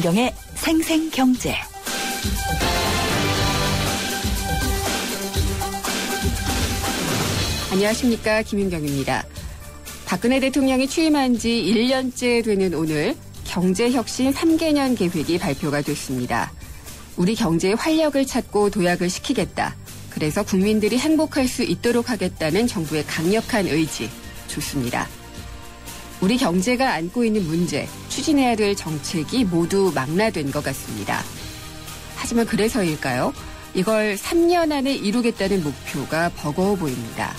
김윤경의 생생경제. 안녕하십니까, 김윤경입니다. 박근혜 대통령이 취임한 지 1년째 되는 오늘 경제혁신 3개년 계획이 발표가 됐습니다. 우리 경제의 활력을 찾고 도약을 시키겠다. 그래서 국민들이 행복할 수 있도록 하겠다는 정부의 강력한 의지, 좋습니다. 우리 경제가 안고 있는 문제, 추진해야 될 정책이 모두 망라된 것 같습니다. 하지만 그래서일까요? 이걸 3년 안에 이루겠다는 목표가 버거워 보입니다.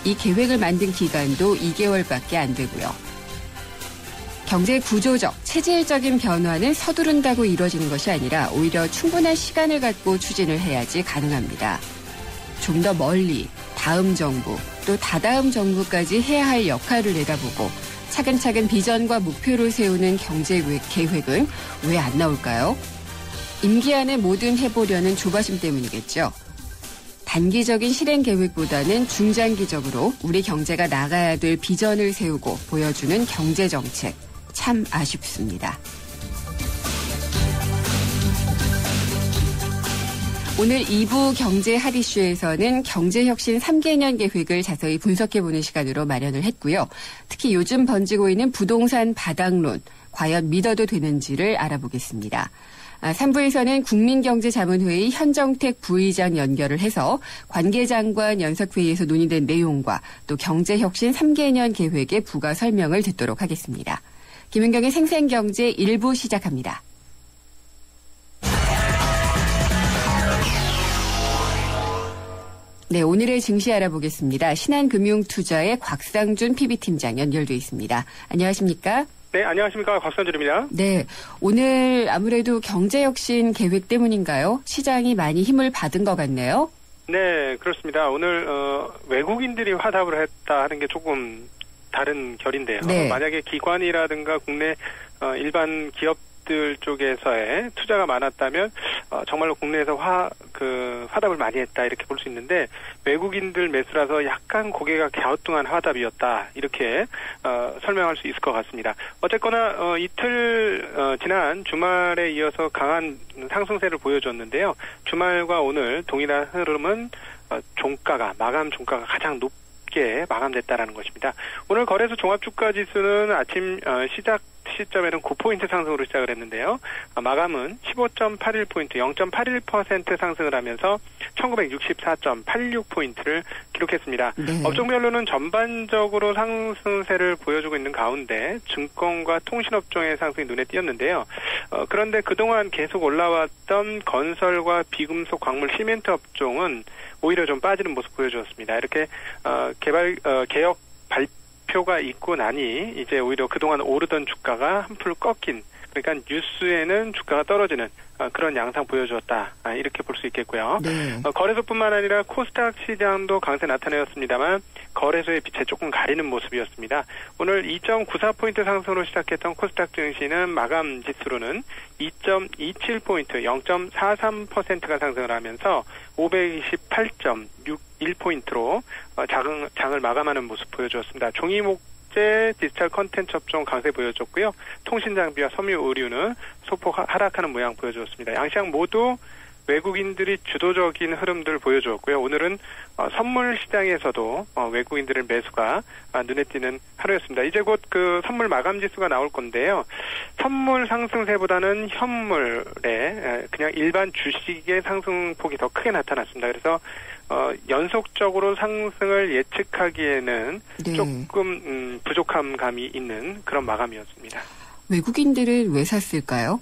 이 계획을 만든 기간도 2개월밖에 안 되고요. 경제 구조적, 체질적인 변화는 서두른다고 이루어지는 것이 아니라 오히려 충분한 시간을 갖고 추진을 해야지 가능합니다. 좀 더 멀리, 다음 정부, 또 다다음 정부까지 해야 할 역할을 내다보고 차근차근 비전과 목표를 세우는 경제 계획은 왜 안 나올까요? 임기 안에 뭐든 해보려는 조바심 때문이겠죠. 단기적인 실행 계획보다는 중장기적으로 우리 경제가 나가야 될 비전을 세우고 보여주는 경제 정책, 참 아쉽습니다. 오늘 2부 경제 핫이슈에서는 경제혁신 3개년 계획을 자세히 분석해보는 시간으로 마련을 했고요. 특히 요즘 번지고 있는 부동산 바닥론, 과연 믿어도 되는지를 알아보겠습니다. 3부에서는 국민경제자문회의 현정택 부의장 연결을 해서 관계장관 연석회의에서 논의된 내용과 또 경제혁신 3개년 계획의 부가 설명을 듣도록 하겠습니다. 김은경의 생생경제 1부 시작합니다. 네, 오늘의 증시 알아보겠습니다. 신한금융투자의 곽상준 PB팀장 연결돼 있습니다. 안녕하십니까? 네, 안녕하십니까. 곽상준입니다. 네, 오늘 아무래도 경제혁신 계획 때문인가요? 시장이 많이 힘을 받은 것 같네요. 네, 그렇습니다. 오늘 외국인들이 화답을 했다 하는 게 조금 다른 결인데요. 네. 만약에 기관이라든가 국내 일반 기업들 쪽에서의 투자가 많았다면 정말로 국내에서 화답을 많이 했다 이렇게 볼 수 있는데 외국인들 매수라서 약간 고개가 갸우뚱한 화답이었다 이렇게 설명할 수 있을 것 같습니다. 어쨌거나 이틀 지난 주말에 이어서 강한 상승세를 보여줬는데요. 주말과 오늘 동일한 흐름은 마감 종가가 가장 높게 마감됐다라는 것입니다. 오늘 거래소 종합주가지수는 아침 시작 시점에는 9포인트 상승으로 시작을 했는데요. 마감은 15.81포인트, 0.81% 상승을 하면서 1964.86포인트를 기록했습니다. 네. 업종별로는 전반적으로 상승세를 보여주고 있는 가운데 증권과 통신업종의 상승이 눈에 띄었는데요. 그런데 그동안 계속 올라왔던 건설과 비금속, 광물, 시멘트 업종은 오히려 좀 빠지는 모습 보여주었습니다. 이렇게 개혁 발표가 있고 나니 이제 오히려 그동안 오르던 주가가 한풀 꺾인, 그러니까 뉴스에는 주가가 떨어지는 그런 양상 보여주었다 이렇게 볼 수 있겠고요. 네. 거래소뿐만 아니라 코스닥 시장도 강세 나타내었습니다만 거래소의 빛에 조금 가리는 모습이었습니다. 오늘 2.94포인트 상승으로 시작했던 코스닥 증시는 마감 지수로는 2.27포인트, 0.43%가 상승을 하면서 528.61포인트로 장을 마감하는 모습 보여주었습니다. 종이목재 디지털 컨텐츠 업종 강세 보여줬고요. 통신장비와 섬유 의류는 소폭 하락하는 모양 보여주었습니다. 양시장 모두 외국인들이 주도적인 흐름들을 보여주었고요. 오늘은 선물 시장에서도 외국인들의 매수가 눈에 띄는 하루였습니다. 이제 곧 그 선물 마감 지수가 나올 건데요. 선물 상승세보다는 현물의 그냥 일반 주식의 상승폭이 더 크게 나타났습니다. 그래서 연속적으로 상승을 예측하기에는 네. 조금 부족한 감이 있는 그런 마감이었습니다. 외국인들은 왜 샀을까요?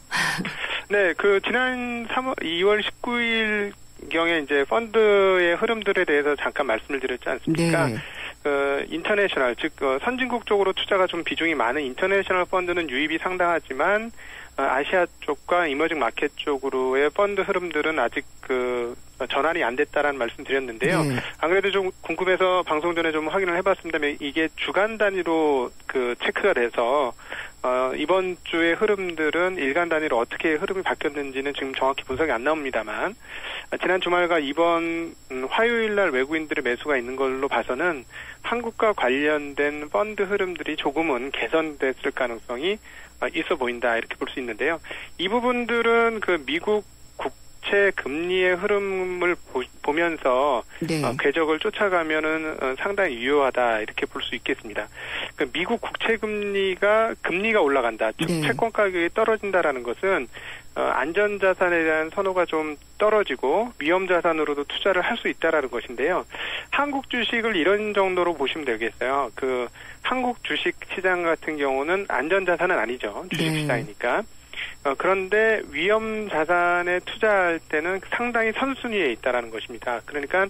네, 지난 2월 19일 경에 이제 펀드의 흐름들에 대해서 잠깐 말씀을 드렸지 않습니까? 네. 인터내셔널, 즉 선진국 쪽으로 투자가 좀 비중이 많은 인터내셔널 펀드는 유입이 상당하지만 아시아 쪽과 이머징 마켓 쪽으로의 펀드 흐름들은 아직 전환이 안 됐다라는 말씀 드렸는데요. 안 그래도 좀 궁금해서 방송 전에 좀 확인을 해봤습니다. 이게 주간 단위로 그 체크가 돼서 이번 주의 흐름들은 일간 단위로 어떻게 흐름이 바뀌었는지는 지금 정확히 분석이 안 나옵니다만 지난 주말과 이번 화요일 날 외국인들의 매수가 있는 걸로 봐서는 한국과 관련된 펀드 흐름들이 조금은 개선됐을 가능성이 있어 보인다 이렇게 볼 수 있는데요. 이 부분들은 그 미국 국채 금리의 흐름을 보면서 궤적을 쫓아가면은 상당히 유효하다 이렇게 볼 수 있겠습니다. 그 미국 국채 금리가 올라간다, 즉 채권 가격이 떨어진다라는 것은 안전자산에 대한 선호가 좀 떨어지고 위험자산으로도 투자를 할 수 있다라는 것인데요. 한국 주식을 이런 정도로 보시면 되겠어요. 그 한국 주식 시장 같은 경우는 안전자산은 아니죠. 주식시장이니까. 그런데 위험 자산에 투자할 때는 상당히 선순위에 있다라는 것입니다. 그러니까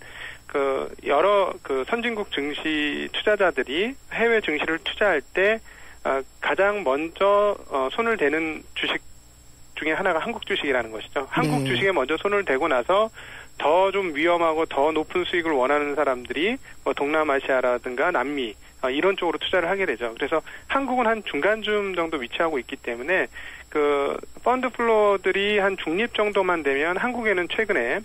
그 여러 그 선진국 증시 투자자들이 해외 증시를 투자할 때 가장 먼저 손을 대는 주식 중에 하나가 한국 주식이라는 것이죠. 한국 주식에 먼저 손을 대고 나서 더 좀 위험하고 더 높은 수익을 원하는 사람들이 뭐 동남아시아라든가 남미 이런 쪽으로 투자를 하게 되죠. 그래서 한국은 한 중간쯤 정도 위치하고 있기 때문에 그 펀드 플로들이 한 중립 정도만 되면 한국에는 최근에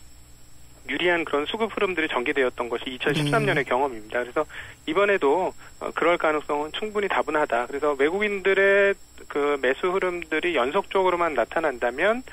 유리한 그런 수급 흐름들이 전개되었던 것이 2013년의 경험입니다. 그래서 이번에도 그럴 가능성은 충분히 다분하다. 그래서 외국인들의 그 매수 흐름들이 연속적으로만 나타난다면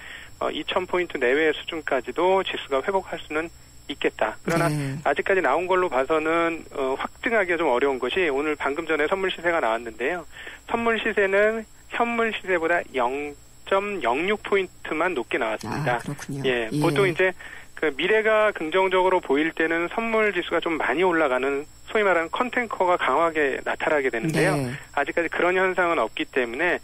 2000포인트 내외의 수준까지도 지수가 회복할 수는 있겠다. 그러나 아직까지 나온 걸로 봐서는 확증하기가 좀 어려운 것이 오늘 방금 전에 선물 시세가 나왔는데요. 선물 시세는 현물 시세보다 0.06포인트만 높게 나왔습니다. 그렇군요. 예, 보통 이제 그 미래가 긍정적으로 보일 때는 선물 지수가 좀 많이 올라가는 소위 말하는 컨탱커가 강하게 나타나게 되는데요. 아직까지 그런 현상은 없기 때문에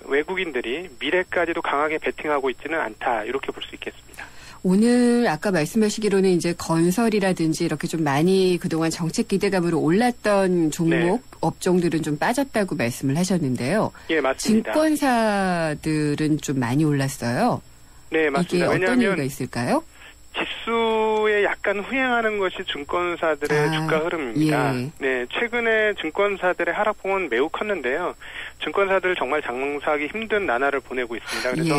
외국인들이 미래까지도 강하게 베팅하고 있지는 않다 이렇게 볼 수 있겠습니다. 오늘 아까 말씀하시기로는 이제 건설이라든지 이렇게 좀 많이 그동안 정책 기대감으로 올랐던 종목 업종들은 좀 빠졌다고 말씀을 하셨는데요. 예, 맞습니다. 증권사들은 좀 많이 올랐어요. 네, 맞습니다. 이게 어떤 이유가 있을까요? 지수에 약간 후행하는 것이 증권사들의 주가 흐름입니다. 네, 최근에 증권사들의 하락폭은 매우 컸는데요. 증권사들 정말 장사하기 힘든 나날을 보내고 있습니다. 그래서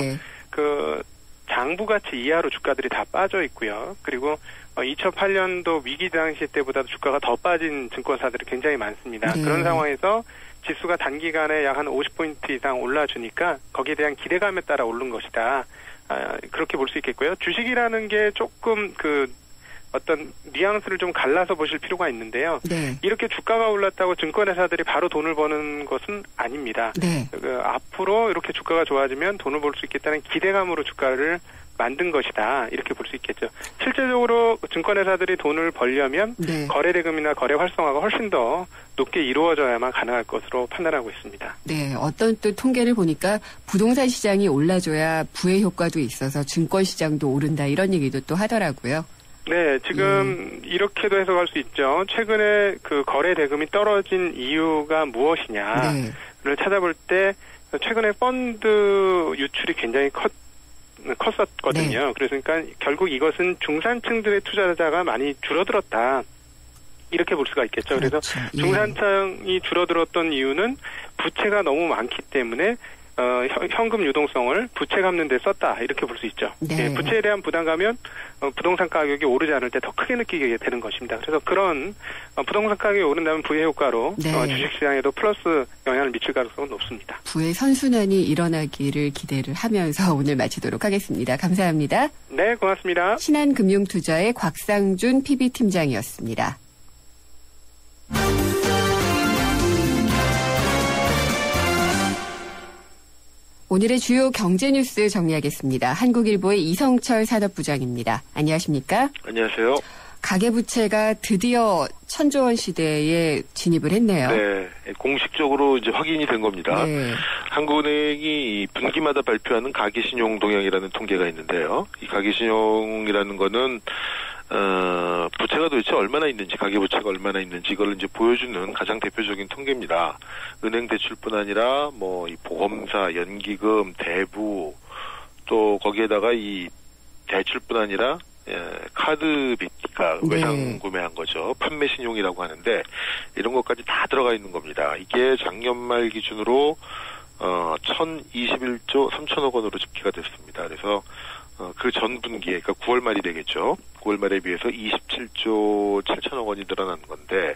그 장부가치 이하로 주가들이 다 빠져 있고요. 그리고 2008년도 위기 당시 때보다도 주가가 더 빠진 증권사들이 굉장히 많습니다. 그런 상황에서 지수가 단기간에 약 한 50포인트 이상 올라주니까 거기에 대한 기대감에 따라 오른 것이다. 그렇게 볼 수 있겠고요. 주식이라는 게 조금 그 어떤 뉘앙스를 좀 갈라서 보실 필요가 있는데요. 이렇게 주가가 올랐다고 증권회사들이 바로 돈을 버는 것은 아닙니다. 앞으로 이렇게 주가가 좋아지면 돈을 벌 수 있겠다는 기대감으로 주가를 만든 것이다. 이렇게 볼 수 있겠죠. 실제적으로 증권회사들이 돈을 벌려면 거래대금이나 거래 활성화가 훨씬 더 높게 이루어져야만 가능할 것으로 판단하고 있습니다. 네, 어떤 또 통계를 보니까 부동산 시장이 올라줘야 부의 효과도 있어서 증권 시장도 오른다 이런 얘기도 또 하더라고요. 네, 지금 이렇게도 해석할 수 있죠. 최근에 그 거래 대금이 떨어진 이유가 무엇이냐를 찾아볼 때 최근에 펀드 유출이 굉장히 컸었거든요. 그러니까 결국 이것은 중산층들의 투자자가 많이 줄어들었다. 이렇게 볼 수가 있겠죠. 그래서 중산층이 줄어들었던 이유는 부채가 너무 많기 때문에 현금 유동성을 부채 갚는 데 썼다. 이렇게 볼 수 있죠. 부채에 대한 부담감은 부동산 가격이 오르지 않을 때 더 크게 느끼게 되는 것입니다. 그래서 그런 부동산 가격이 오른다면 부의 효과로 주식시장에도 플러스 영향을 미칠 가능성은 높습니다. 부의 선순환이 일어나기를 기대를 하면서 오늘 마치도록 하겠습니다. 감사합니다. 네, 고맙습니다. 신한금융투자의 곽상준 PB팀장이었습니다. 오늘의 주요 경제 뉴스 정리하겠습니다. 한국일보의 이성철 산업부장입니다. 안녕하십니까? 안녕하세요. 가계부채가 드디어 1,000조 원 시대에 진입을 했네요. 네, 공식적으로 이제 확인이 된 겁니다. 한국은행이 분기마다 발표하는 가계신용 동향이라는 통계가 있는데요. 이 가계신용이라는 거는 부채가 도대체 얼마나 있는지, 가계부채가 얼마나 있는지 이걸 이제 보여주는 가장 대표적인 통계입니다. 은행 대출뿐 아니라 뭐 이 보험사, 연기금, 대부 또 거기에다가 이 대출뿐 아니라 카드 빚, 외상 구매한 거죠. 판매 신용이라고 하는데 이런 것까지 다 들어가 있는 겁니다. 이게 작년 말 기준으로 1,021조 3천억 원으로 집계가 됐습니다. 그래서 그 전 분기에, 그러니까 9월 말이 되겠죠. 9월 말에 비해서 27조 7천억 원이 늘어난 건데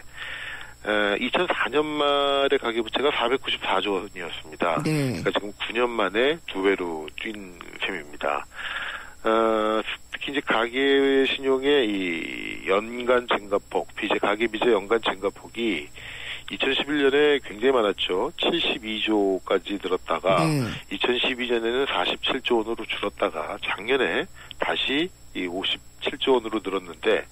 2004년 말에 가계부채가 494조 원이었습니다. 그러니까 지금 9년 만에 2배로 뛴 셈입니다. 특히 이제 가계 신용의 이 연간 증가폭, 가계 빚의 연간 증가폭이 2011년에 굉장히 많았죠. 72조까지 늘었다가 2012년에는 47조 원으로 줄었다가 작년에 다시 이 57조 원으로 늘었는데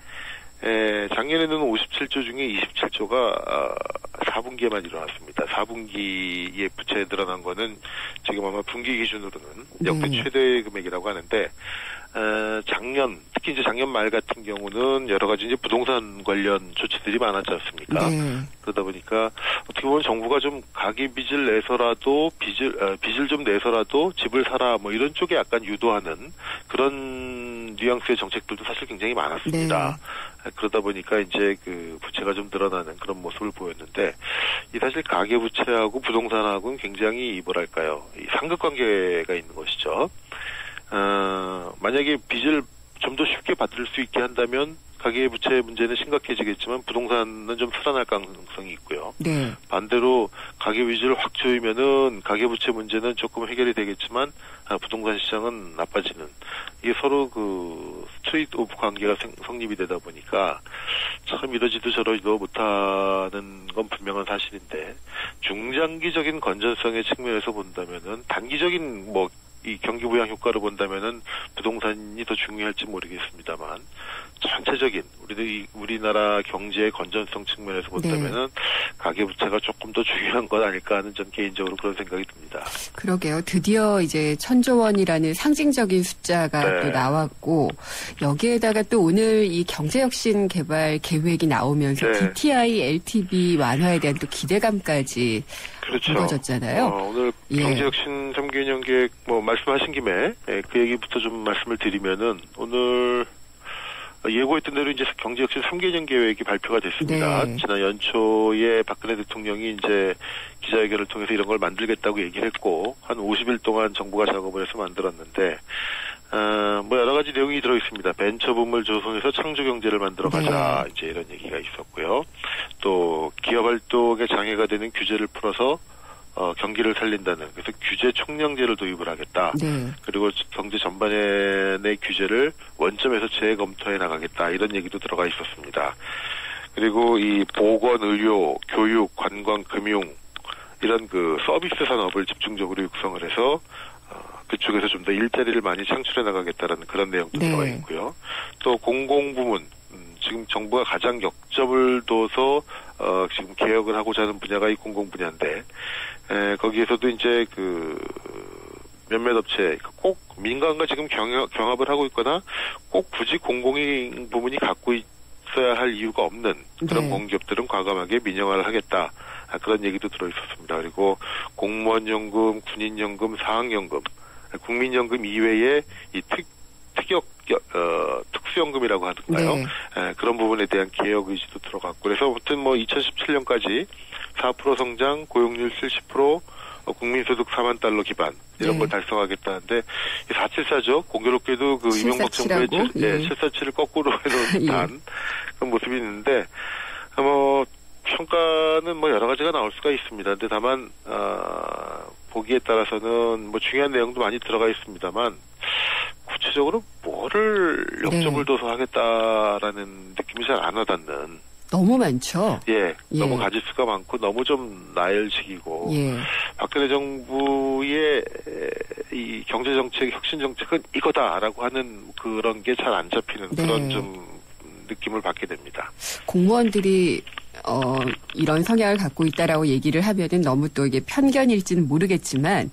작년에는 57조 중에 27조가 4분기에만 일어났습니다. 4분기에 부채에 늘어난 거는 지금 아마 분기 기준으로는 역대 최대 금액이라고 하는데 특히 이제 작년 말 같은 경우는 여러 가지 이제 부동산 관련 조치들이 많았지 않습니까? 그러다 보니까 어떻게 보면 정부가 좀 가계 빚을 내서라도 빚을 좀 내서라도 집을 사라 뭐 이런 쪽에 약간 유도하는 그런 뉘앙스의 정책들도 사실 굉장히 많았습니다. 그러다 보니까 이제 그 부채가 좀 늘어나는 그런 모습을 보였는데 이 사실 가계 부채하고 부동산하고는 굉장히 뭐랄까요, 이 상극관계가 있는 것이죠. 만약에 빚을 좀 더 쉽게 받을 수 있게 한다면 가계부채 문제는 심각해지겠지만 부동산은 좀 살아날 가능성이 있고요. 반대로 가계빚을 확 조이면은 가계부채 문제는 조금 해결이 되겠지만 부동산 시장은 나빠지는, 이게 서로 그 스트레이트 오프 관계가 성립이 되다 보니까 참 이러지도 저러지도 못하는 건 분명한 사실인데 중장기적인 건전성의 측면에서 본다면은 단기적인 이 경기 부양 효과를 본다면은 부동산이 더 중요할지 모르겠습니다만 전체적인 우리나라 경제의 건전성 측면에서 본다면은 가계부채가 조금 더 중요한 것 아닐까 하는 전 개인적으로 그런 생각이 듭니다. 그러게요. 드디어 이제 1,000조 원이라는 상징적인 숫자가 또 나왔고 여기에다가 또 오늘 이 경제혁신 개발 계획이 나오면서 DTI, LTV 완화에 대한 또 기대감까지 불어졌잖아요. 오늘 경제혁신 3개년 계획 말씀하신 김에 그 얘기부터 좀 말씀을 드리면은 오늘 예고했던 대로 이제 경제혁신 3개년 계획이 발표가 됐습니다. 지난 연초에 박근혜 대통령이 이제 기자회견을 통해서 이런 걸 만들겠다고 얘기를 했고 한 50일 동안 정부가 작업을 해서 만들었는데 여러 가지 내용이 들어 있습니다. 벤처붐을 조성해서 창조 경제를 만들어 가자 이제 이런 얘기가 있었고요. 또 기업 활동에 장애가 되는 규제를 풀어서 경기를 살린다는, 그래서 규제 총량제를 도입을 하겠다. 그리고 경제 전반의 규제를 원점에서 재검토해 나가겠다. 이런 얘기도 들어가 있었습니다. 그리고 이 보건, 의료, 교육, 관광, 금융 이런 그 서비스 산업을 집중적으로 육성을 해서 그쪽에서 좀 더 일자리를 많이 창출해 나가겠다라는 그런 내용도 들어가 있고요. 또 공공부문, 지금 정부가 가장 역점을 둬서 지금 개혁을 하고자 하는 분야가 이 공공 분야인데 거기에서도 이제 그 몇몇 업체 꼭 민간과 지금 경합을 하고 있거나 꼭 굳이 공공인 부문이 갖고 있어야 할 이유가 없는 그런 공기업들은 과감하게 민영화를 하겠다. 그런 얘기도 들어 있었습니다. 그리고 공무원연금, 군인연금, 사학연금, 국민연금 이외에 이 특수연금이라고 하던가요? 그런 부분에 대한 개혁 의지도 들어갔고, 그래서 아무튼 2017년까지 4% 성장, 고용률 70%, 국민소득 4만 달러 기반 이런 걸 달성하겠다는데 474죠. 공교롭게도 그 이명박 정부의 747을 거꾸로 해놓은 듯한 그런 모습이 있는데 평가는 여러 가지가 나올 수가 있습니다. 근데 다만 보기에 따라서는 중요한 내용도 많이 들어가 있습니다만 구체적으로 뭐를 역점을 둬서 하겠다라는 느낌이 잘 안 와닿는. 너무 많죠. 너무 가지수가 많고 너무 좀 나열식이고 박근혜 정부의 이 경제정책, 혁신정책은 이거다라고 하는 그런 게 잘 안 잡히는 그런 좀 느낌을 받게 됩니다. 공무원들이 이런 성향을 갖고 있다라고 얘기를 하면은 너무 또 이게 편견일지는 모르겠지만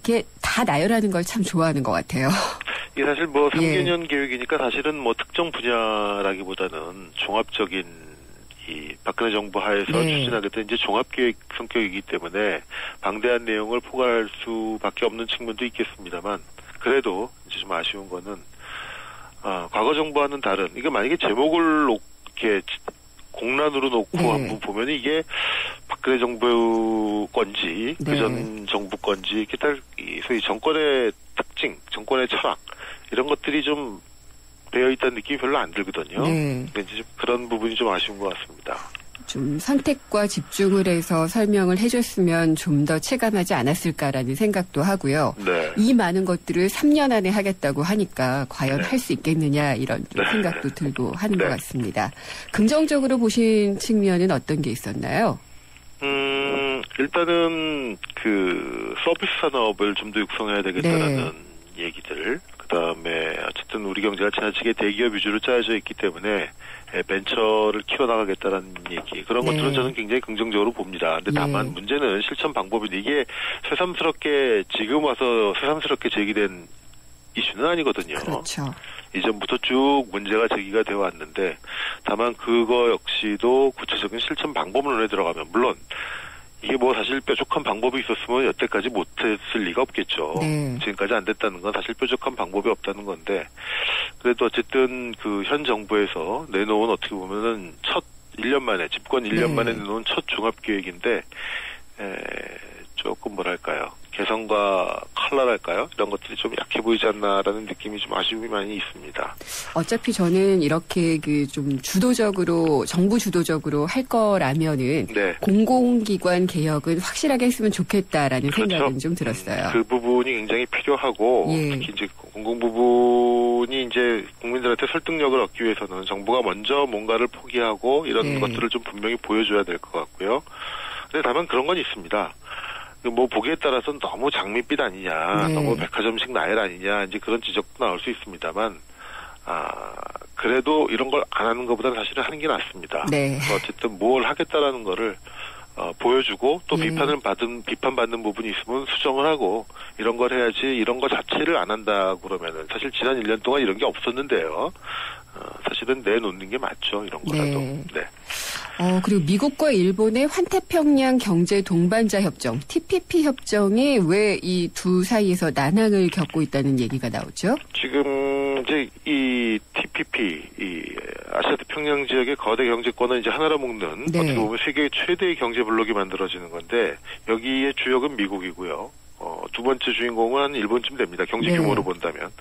이게 다 나열하는 걸 참 좋아하는 것 같아요. 이게 사실 3개년 계획이니까 사실은 특정 분야라기보다는 종합적인 이 박근혜 정부 하에서 추진하겠다는 이제 종합계획 성격이기 때문에 방대한 내용을 포괄할 수밖에 없는 측면도 있겠습니다만 그래도 이제 좀 아쉬운 거는 과거 정부와는 다른, 이게 만약에 제목을 이렇게 공란으로 놓고 네. 한번 보면 이게 박근혜 정부 건지, 네. 그전 정부 건지, 이렇게 딱 소위 정권의 특징, 정권의 철학, 이런 것들이 좀 되어 있다는 느낌이 별로 안 들거든요. 네. 왠지 그런 부분이 좀 아쉬운 것 같습니다. 좀 선택과 집중을 해서 설명을 해줬으면 좀 더 체감하지 않았을까라는 생각도 하고요. 네. 이 많은 것들을 3년 안에 하겠다고 하니까 과연 네. 할 수 있겠느냐 이런 네. 생각도 들고 하는 네. 것 같습니다. 긍정적으로 보신 측면은 어떤 게 있었나요? 일단은 그 서비스 산업을 좀 더 육성해야 되겠다라는 얘기들, 그다음에 어쨌든 우리 경제가 지나치게 대기업 위주로 짜여져 있기 때문에 벤처를 키워나가겠다라는 얘기, 그런 네. 것들은 저는 굉장히 긍정적으로 봅니다. 근데 다만 예. 문제는 실천 방법인데, 이게 지금 와서 새삼스럽게 제기된 이슈는 아니거든요. 그렇죠. 이전부터 쭉 문제가 제기가 되어 왔는데, 다만 그거 역시도 구체적인 실천 방법론에 들어가면, 물론 이게 뭐 사실 뾰족한 방법이 있었으면 여태까지 못했을 리가 없겠죠. 네. 지금까지 안 됐다는 건 사실 뾰족한 방법이 없다는 건데, 그래도 어쨌든 그 현 정부에서 내놓은, 어떻게 보면은 첫 1년 만에, 집권 1년 네. 만에 내놓은 첫 종합계획인데, 조금 뭐랄까요, 개성과 칼날할까요? 이런 것들이 좀 약해 보이지 않나라는 느낌이 좀 아쉬움이 많이 있습니다. 어차피 저는 이렇게 그 좀 주도적으로, 정부 주도적으로 할 거라면은 네. 공공기관 개혁은 확실하게 했으면 좋겠다라는 그렇죠. 생각은 좀 들었어요. 그 부분이 굉장히 필요하고, 예. 특히 이제 공공 부분이 이제 국민들한테 설득력을 얻기 위해서는 정부가 먼저 뭔가를 포기하고 이런 네. 것들을 좀 분명히 보여줘야 될 것 같고요. 근데 다만 그런 건 있습니다. 뭐 보기에 따라서는 너무 장밋빛 아니냐, 네. 너무 백화점식 나열 아니냐, 이제 그런 지적도 나올 수 있습니다만, 그래도 이런 걸 안 하는 것보다는 사실은 하는 게 낫습니다. 네. 어쨌든 뭘 하겠다라는 거를 보여주고, 또 예. 비판받는 부분이 있으면 수정을 하고, 이런 걸 해야지, 이런 거 자체를 안 한다 그러면은, 사실 지난 1년 동안 이런 게 없었는데요. 사실은 내놓는 게 맞죠, 이런 거라도. 네. 네. 그리고 미국과 일본의 환태평양 경제 동반자 협정, TPP 협정이 왜 이 두 사이에서 난항을 겪고 있다는 얘기가 나오죠? 지금 이제 이 TPP, 이 아시아 태평양 지역의 거대 경제권을 이제 하나로 묶는, 네. 어떻게 보면 세계 최대의 경제 블록이 만들어지는 건데, 여기에 주역은 미국이고요. 두 번째 주인공은 한 일본쯤 됩니다. 경제 네. 규모로 본다면.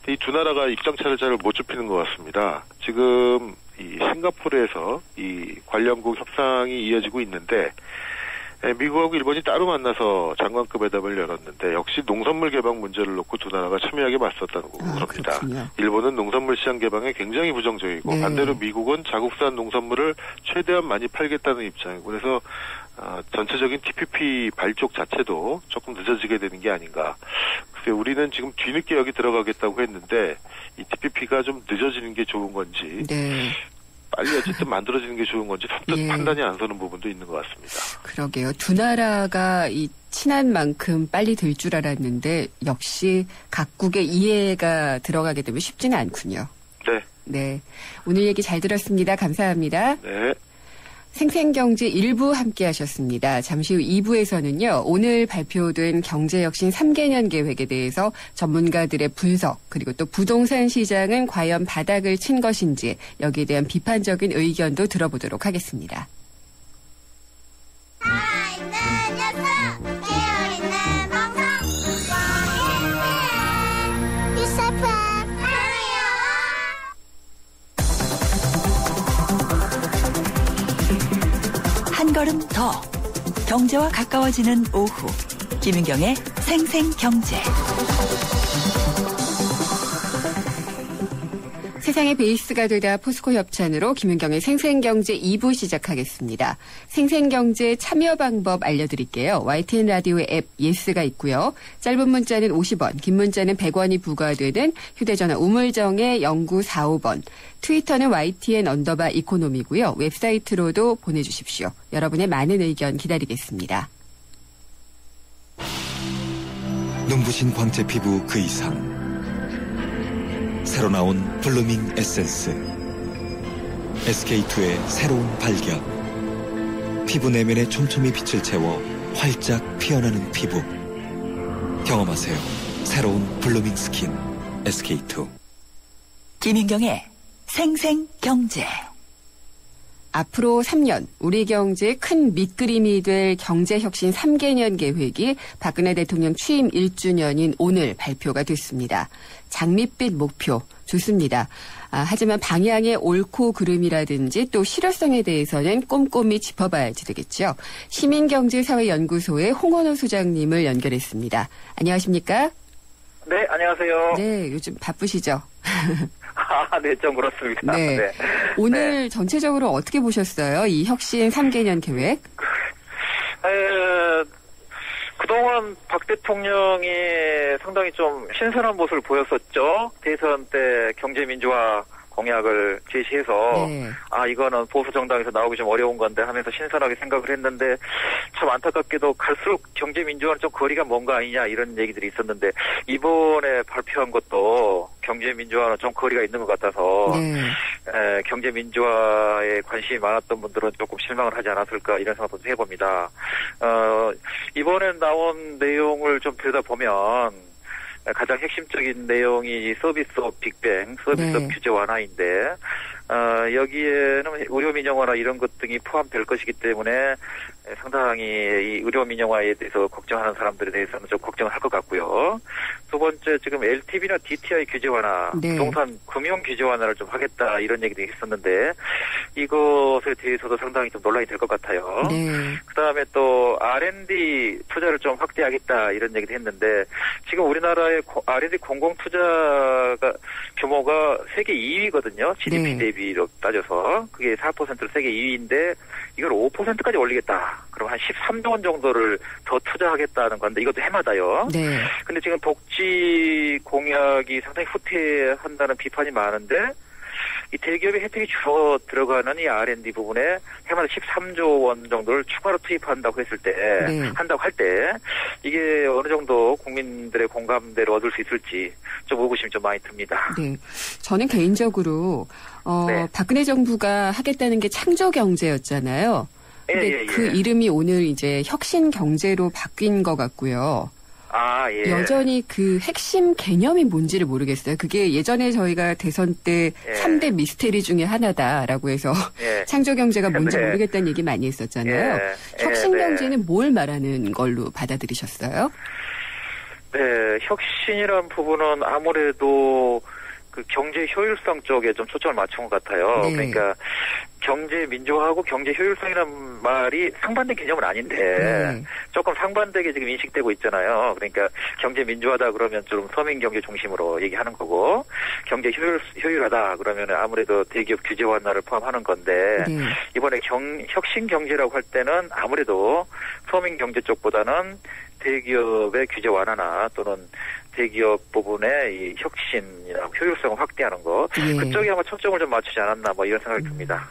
이 두 나라가 입장차를 잘 못 좁히는 것 같습니다. 지금 이 싱가포르에서 이 관련국 협상이 이어지고 있는데, 미국하고 일본이 따로 만나서 장관급 회담을 열었는데, 역시 농산물 개방 문제를 놓고 두 나라가 첨예하게 맞섰다고 그럽니다. 그렇군요. 일본은 농산물 시장 개방에 굉장히 부정적이고, 네. 반대로 미국은 자국산 농산물을 최대한 많이 팔겠다는 입장이고, 그래서 전체적인 TPP 발족 자체도 조금 늦어지게 되는 게 아닌가. 글쎄, 우리는 지금 뒤늦게 여기 들어가겠다고 했는데, 이 TPP가 좀 늦어지는 게 좋은 건지, 네. 빨리 어쨌든 만들어지는 게 좋은 건지 선뜻 예. 판단이 안 서는 부분도 있는 것 같습니다. 그러게요. 두 나라가 이 친한 만큼 빨리 될 줄 알았는데 역시 각국의 이해가 들어가게 되면 쉽지는 않군요. 네. 네. 오늘 얘기 잘 들었습니다. 감사합니다. 네. 생생경제 1부 함께 하셨습니다. 잠시 후 2부에서는요. 오늘 발표된 경제혁신 3개년 계획에 대해서 전문가들의 분석, 그리고 또 부동산 시장은 과연 바닥을 친 것인지 여기에 대한 비판적인 의견도 들어보도록 하겠습니다. 한 걸음 더 경제와 가까워지는 오후 김윤경의 생생경제. 세상의 베이스가 되다 포스코 협찬으로 김윤경의 생생경제 2부 시작하겠습니다. 생생경제 참여 방법 알려드릴게요. YTN 라디오의 앱 예스가 있고요. 짧은 문자는 50원, 긴 문자는 100원이 부과되는 휴대전화 우물정의 0945번. 트위터는 YTN_이코노미고요. 웹사이트로도 보내주십시오. 여러분의 많은 의견 기다리겠습니다. 눈부신 광채 피부 그 이상. 새로 나온 블루밍 에센스. SK2의 새로운 발견. 피부 내면의 촘촘히 빛을 채워 활짝 피어나는 피부. 경험하세요. 새로운 블루밍 스킨 SK2. 김인경의 생생경제. 앞으로 3년 우리 경제의 큰 밑그림이 될 경제혁신 3개년 계획이 박근혜 대통령 취임 1주년인 오늘 발표가 됐습니다. 장밋빛 목표 좋습니다. 하지만 방향의 옳고 그름이라든지 또 실효성에 대해서는 꼼꼼히 짚어봐야지 되겠죠. 시민경제사회연구소의 홍원호 소장님을 연결했습니다. 안녕하십니까? 네, 안녕하세요. 네, 요즘 바쁘시죠? 네, 좀 그렇습니다. 네. 네. 오늘 네. 전체적으로 어떻게 보셨어요? 이 혁신 3개년 계획? 그동안 박 대통령이 상당히 좀 신선한 모습을 보였었죠. 대선 때 경제민주화 공약을 제시해서 네. 이거는 보수 정당에서 나오기 좀 어려운 건데 하면서 신선하게 생각을 했는데 참 안타깝게도 갈수록 경제 민주화는 좀 거리가 먼 거 아니냐 이런 얘기들이 있었는데 이번에 발표한 것도 경제 민주화는 좀 거리가 있는 것 같아서 네. 경제 민주화에 관심이 많았던 분들은 조금 실망을 하지 않았을까 이런 생각도 좀 해봅니다. 이번에 나온 내용을 좀 들여다보면 가장 핵심적인 내용이 서비스업 빅뱅, 서비스업 네. 규제 완화인데 여기에는 의료 민영화나 이런 것 등이 포함될 것이기 때문에 상당히 이 의료 민영화에 대해서 걱정하는 사람들에 대해서는 좀 걱정을 할 것 같고요. 두 번째 지금 LTV나 DTI 규제 완화, 네. 부동산 금융 규제 완화를 좀 하겠다 이런 얘기도 있었는데 이것에 대해서도 상당히 좀 논란이 될 것 같아요. 네. 그다음에 또 R&D 투자를 좀 확대하겠다 이런 얘기도 했는데 지금 우리나라의 R&D 공공 투자가 규모가 세계 2위거든요. GDP 네. 대비로 따져서 그게 4%로 세계 2위인데 이걸 5%까지 올리겠다. 그럼 한 13조 원 정도를 더 투자하겠다는 건데 이것도 해마다요. 네. 근데 지금 복지 공약이 상당히 후퇴한다는 비판이 많은데 이 대기업의 혜택이 주로 들어가는 이 R&D 부분에 해마다 13조 원 정도를 추가로 투입한다고 했을 때, 네. 한다고 할 때, 이게 어느 정도 국민들의 공감대를 얻을 수 있을지 좀 의구심이 좀 많이 듭니다. 네. 저는 개인적으로, 네. 박근혜 정부가 하겠다는 게 창조 경제였잖아요. 근데 그 이름이 오늘 이제 혁신 경제로 바뀐 것 같고요. 예. 여전히 그 핵심 개념이 뭔지를 모르겠어요. 그게 예전에 저희가 대선 때 3대 미스테리 중에 하나다라고 해서 창조 경제가 뭔지 모르겠다는 얘기 많이 했었잖아요. 혁신 경제는 뭘 말하는 걸로 받아들이셨어요? 네, 혁신이란 부분은 아무래도 그 경제 효율성 쪽에 좀 초점을 맞춘 것 같아요. 네. 그러니까 경제 민주화하고 경제 효율성이라는 말이 상반된 개념은 아닌데 조금 상반되게 지금 인식되고 있잖아요. 그러니까 경제 민주화다 그러면 좀 서민 경제 중심으로 얘기하는 거고 경제 효율하다 그러면 아무래도 대기업 규제 완화를 포함하는 건데 이번에 혁신 경제라고 할 때는 아무래도 서민 경제 쪽보다는 대기업의 규제 완화나 또는 대기업 부분의 이 혁신이나 효율성을 확대하는 거 그쪽에 아마 초점을 좀 맞추지 않았나 뭐 이런 생각이 듭니다.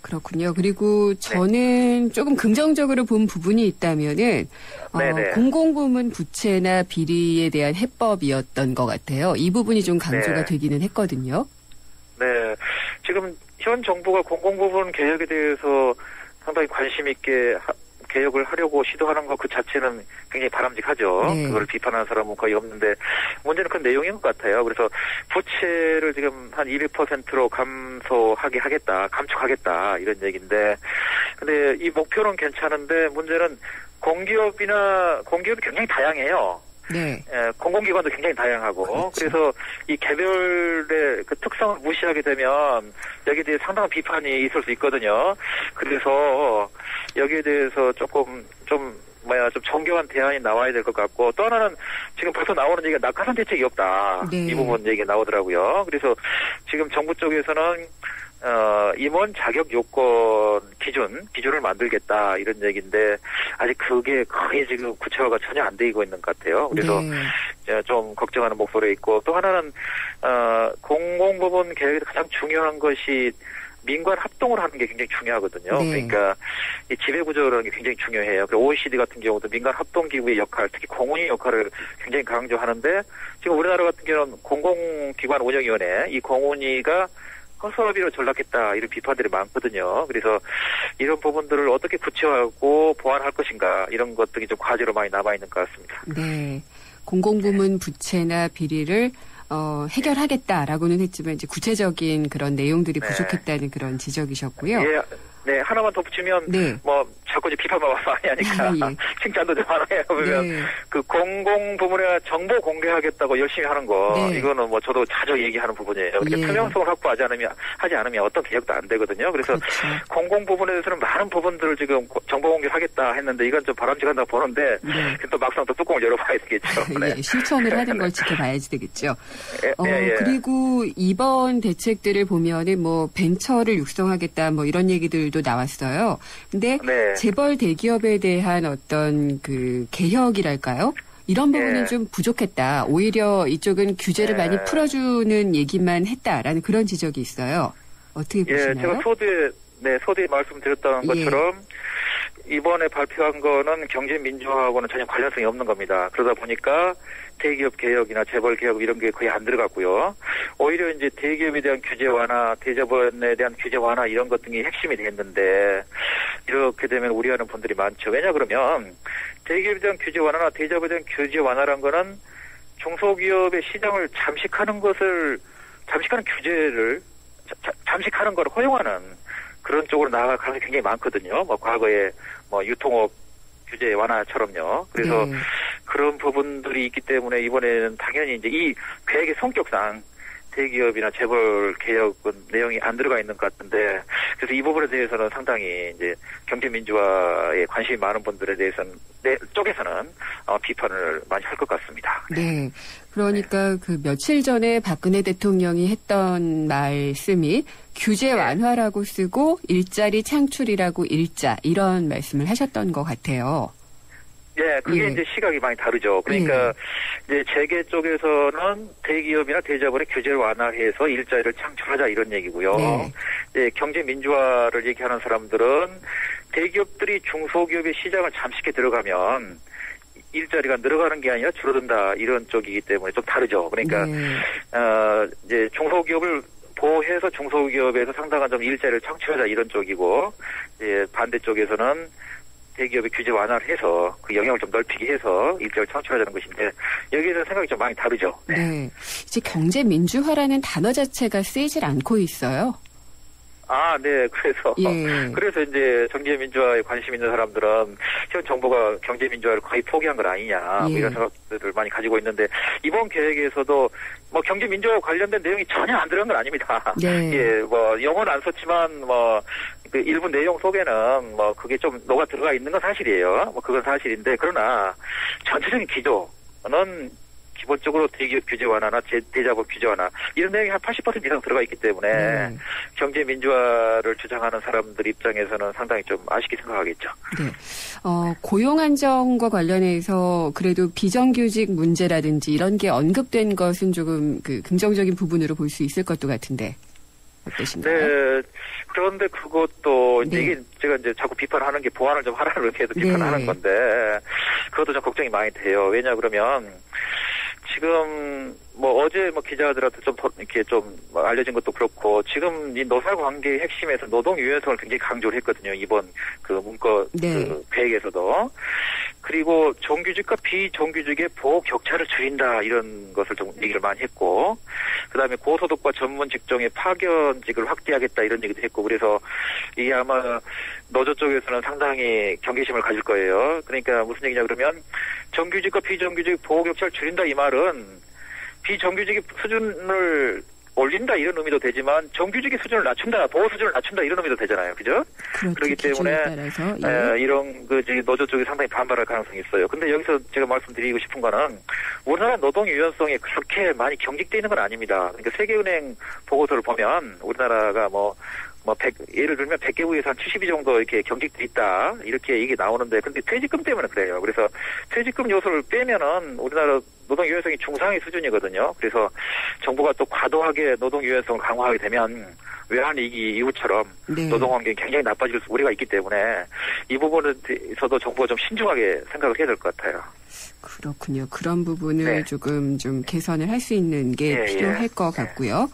그렇군요. 그리고 저는 조금 긍정적으로 본 부분이 있다면은 공공부문 부채나 비리에 대한 해법이었던 것 같아요. 이 부분이 좀 강조가 되기는 했거든요. 네, 지금 현 정부가 공공부문 개혁에 대해서 상당히 관심 있게 개혁을 하려고 시도하는 것 그 자체는 굉장히 바람직하죠. 그걸 비판하는 사람은 거의 없는데 문제는 그 내용인 것 같아요. 그래서 부채를 지금 한 200%로 감소하게 하겠다, 감축하겠다 이런 얘기인데 근데 이 목표는 괜찮은데 문제는 공기업이 굉장히 다양해요. 네. 공공기관도 굉장히 다양하고 그렇죠. 그래서 이 개별의 그 특성을 무시하게 되면 여기에 대해 상당한 비판이 있을 수 있거든요. 그래서 여기에 대해서 좀 정교한 대안이 나와야 될 것 같고 또 하나는 지금 벌써 나오는 얘기가 낙하산 대책이 없다. 이 부분 얘기가 나오더라고요. 그래서 지금 정부 쪽에서는 임원 자격 요건 기준을 만들겠다 이런 얘기인데 아직 그게 거의 지금 구체화가 전혀 안 되고 있는 것 같아요. 그래서 좀 걱정하는 목소리 있고 또 하나는 공공부문 개혁에서 가장 중요한 것이 민관 합동을 하는 게 굉장히 중요하거든요. 그러니까 이 지배구조라는 게 굉장히 중요해요. OECD 같은 경우도 민간 합동기구의 역할, 특히 공운위 역할을 굉장히 강조하는데 지금 우리나라 같은 경우는 공공기관 운영위원회, 이 공운위가 허수아비로 전락했다 이런 비판들이 많거든요. 그래서 이런 부분들을 어떻게 구체화하고 보완할 것인가 이런 것들이 좀 과제로 많이 남아 있는 것 같습니다. 네, 공공부문 부채나 비리를 해결하겠다라고는 했지만 이제 구체적인 그런 내용들이 네. 부족했다는 그런 지적이셨고요. 예. 네, 하나만 덧붙이면, 네. 뭐, 자꾸 이제 비판만 많이 하니까, 예. 칭찬도 좀 많이 해요. 그러면, 네. 그 공공 부문에 정보 공개하겠다고 열심히 하는 거, 네. 이거는 뭐 저도 자주 얘기하는 부분이에요. 그렇게 예. 투명성을 확보하지 않으면 어떤 개혁도 안 되거든요. 그래서 그렇죠. 공공 부분에 대해서는 많은 부분들을 지금 정보 공개하겠다 했는데, 이건 좀 바람직하다고 보는데, 네. 또 막상 또 뚜껑을 열어봐야 되겠죠. 네. 예, 실천을 하는 걸 지켜봐야지 되겠죠. 예. 그리고 이번 대책들을 보면은 뭐 벤처를 육성하겠다 뭐 이런 얘기들도 나왔어요. 근데 네. 재벌 대기업에 대한 어떤 그 개혁이랄까요? 이런 부분은 예. 좀 부족했다. 오히려 이쪽은 규제를 예. 많이 풀어주는 얘기만 했다라는 그런 지적이 있어요. 어떻게 보시나요? 예, 제가 소두에 말씀드렸던 예. 것처럼 이번에 발표한 거는 경제 민주화하고는 전혀 관련성이 없는 겁니다. 그러다 보니까 대기업 개혁이나 재벌 개혁 이런 게 거의 안 들어갔고요. 오히려 이제 대기업에 대한 규제 완화, 대자본에 대한 규제 완화 이런 것 등이 핵심이 됐는데 이렇게 되면 우려하는 분들이 많죠. 왜냐 그러면 대기업에 대한 규제 완화나 대자본에 대한 규제 완화란 거는 중소기업의 시장을 잠식하는 규제를 잠식하는 걸 허용하는 그런 쪽으로 나아갈 가능성이 굉장히 많거든요. 뭐 과거에 뭐 유통업 규제 완화처럼요. 그래서 네. 그런 부분들이 있기 때문에 이번에는 당연히 이제 이 계획의 성격상 대기업이나 재벌 개혁은 내용이 안 들어가 있는 것 같은데 그래서 이 부분에 대해서는 상당히 이제 경제 민주화에 관심이 많은 분들에 대해서는 쪽에서는 비판을 많이 할 것 같습니다. 네. 그러니까 그 며칠 전에 박근혜 대통령이 했던 말씀이 규제 완화라고 쓰고 일자리 창출이라고 일자 이런 말씀을 하셨던 것 같아요. 예, 그게 예. 이제 시각이 많이 다르죠. 그러니까 이제 재계 쪽에서는 대기업이나 대자본의 규제를 완화해서 일자리를 창출하자 이런 얘기고요. 네. 예, 경제 민주화를 얘기하는 사람들은 대기업들이 중소기업의 시장을 잠식해 들어가면 일자리가 늘어가는 게 아니라 줄어든다 이런 쪽이기 때문에 좀 다르죠. 그러니까 네. 이제 중소기업을 보호해서 중소기업에서 상당한 좀 일자리를 창출하자 이런 쪽이고 이제 반대쪽에서는 대기업의 규제 완화를 해서 그 영역을 좀 넓히게 해서 일자리를 창출하자는 것인데 여기에서 생각이 좀 많이 다르죠. 네. 이제 경제 민주화라는 단어 자체가 쓰이질 않고 있어요. 아, 네. 그래서 이제 경제 민주화에 관심 있는 사람들은 현 정부가 경제 민주화를 거의 포기한 건 아니냐 뭐 이런 생각들을 많이 가지고 있는데 이번 계획에서도 뭐 경제 민주화 관련된 내용이 전혀 안 들어간 건 아닙니다. 네. 예, 뭐 영어는 안 썼지만 뭐 그 일부 내용 속에는 뭐 그게 좀 녹아 들어가 있는 건 사실이에요. 뭐 그건 사실인데 그러나 전체적인 기조는 기본적으로 대기업 규제 완화나 대자본 규제 완화 이런 내용이 한 80% 이상 들어가 있기 때문에 경제 민주화를 주장하는 사람들 입장에서는 상당히 좀 아쉽게 생각하겠죠. 네. 고용 안정과 관련해서 그래도 비정규직 문제라든지 이런 게 언급된 것은 조금 그 긍정적인 부분으로 볼 수 있을 것도 같은데 어떠신가요? 네. 그런데 그것도 네. 이게 제가 이제 자꾸 비판하는 게 보완을 좀 하라는 의미에서 비판하는 네. 건데 그것도 좀 걱정이 많이 돼요. 왜냐 그러면 지금 뭐 어제 뭐 기자들한테 좀 이렇게 좀 알려진 것도 그렇고 지금 이 노사 관계의 핵심에서 노동 유연성을 굉장히 강조를 했거든요. 이번 그 문건 네. 그 계획에서도. 그리고 정규직과 비정규직의 보호 격차를 줄인다 이런 것을 좀 얘기를 많이 했고 그다음에 고소득과 전문 직종의 파견직을 확대하겠다 이런 얘기도 했고 그래서 이게 아마 노조 쪽에서는 상당히 경계심을 가질 거예요. 그러니까 무슨 얘기냐 그러면 정규직과 비정규직 보호 격차를 줄인다 이 말은 비정규직의 수준을 올린다 이런 의미도 되지만 정규직의 수준을 낮춘다, 보호 수준을 낮춘다 이런 의미도 되잖아요, 그죠? 그렇죠. 그렇기 때문에 따라서, 이런 그 노조 쪽이 상당히 반발할 가능성이 있어요. 근데 여기서 제가 말씀드리고 싶은 거는 우리나라 노동 유연성이 그렇게 많이 경직돼 있는 건 아닙니다. 그러니까 세계은행 보고서를 보면 우리나라가 예를 들면 100개국에서 한 70위 정도 이렇게 경직돼 있다. 이렇게 얘기 나오는데, 근데 퇴직금 때문에 그래요. 그래서 퇴직금 요소를 빼면은 우리나라 노동 유연성이 중상위 수준이거든요. 그래서 정부가 또 과도하게 노동 유연성을 강화하게 되면 외환위기 이후처럼 네. 노동 환경이 굉장히 나빠질 우려가 있기 때문에 이 부분에 대해서도 정부가 좀 신중하게 생각을 해야 될 것 같아요. 그렇군요. 그런 부분을 네. 조금 좀 개선을 할 수 있는 게 필요할 것 같고요.